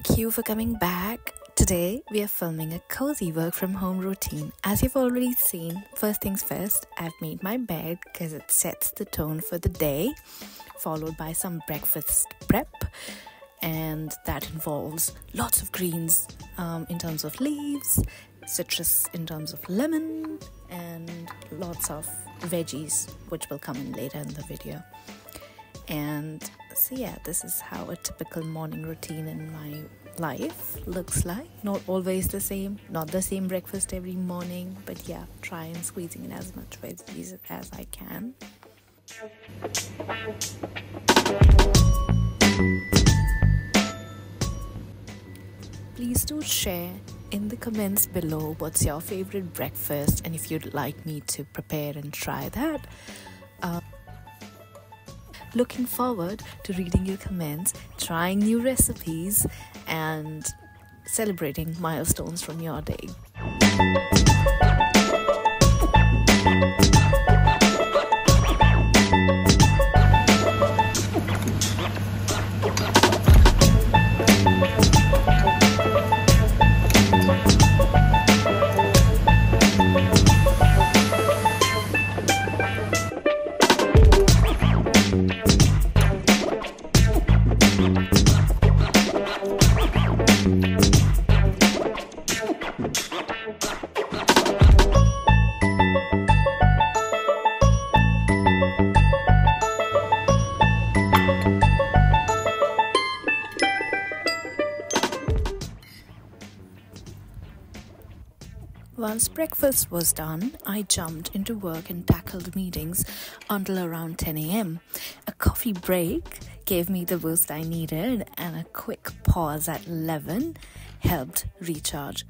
Thank you for coming back. Today we are filming a cozy work from home routine. As you've already seen, first things first, I've made my bed because it sets the tone for the day, followed by some breakfast prep, and that involves lots of greens in terms of leaves, citrus in terms of lemon, and lots of veggies which will come in later in the video. And so yeah, this is how a typical morning routine in my life looks like. Not always the same, not the same breakfast every morning, but yeah, try and squeezing in as much veggies as I can. Please do share in the comments below what's your favorite breakfast and if you'd like me to prepare and try that. Looking forward to reading your comments, trying new recipes, and celebrating milestones from your day. Once breakfast was done, I jumped into work and tackled meetings until around 10 a.m. A coffee break gave me the boost I needed, and a quick pause at 11 helped recharge.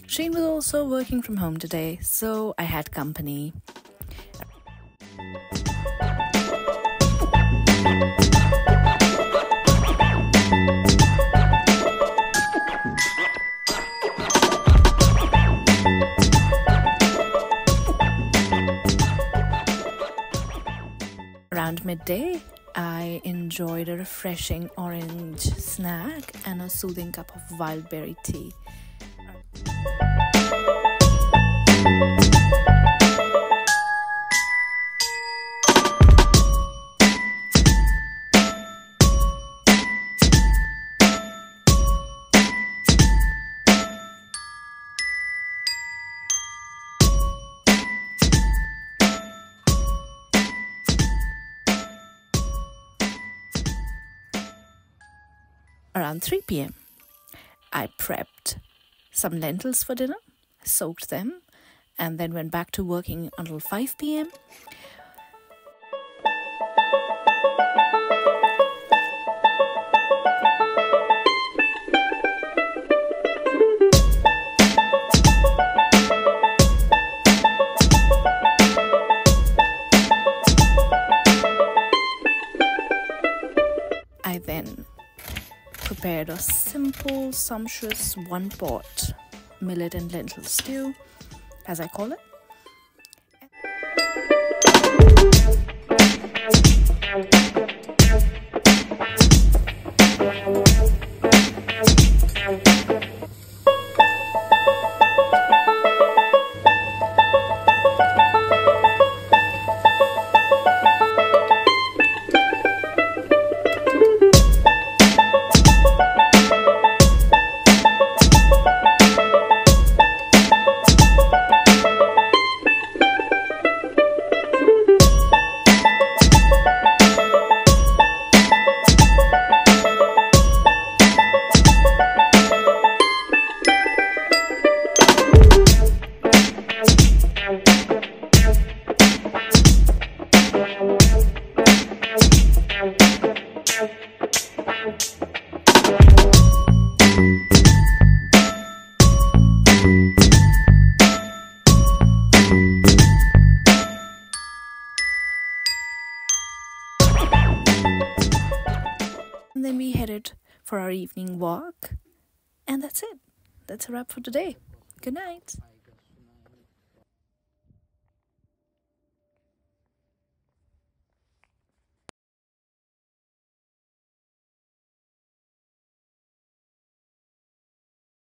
Shane was also working from home today, so I had company. Around midday, I enjoyed a refreshing orange snack and a soothing cup of wild berry tea. Around 3 p.m., I prepped some lentils for dinner, soaked them, and then went back to working until 5 p.m. I then prepared a simple, sumptuous one-pot millet and lentil stew, as I call it. And then we headed for our evening walk, and that's it. That's a wrap for today. Good night.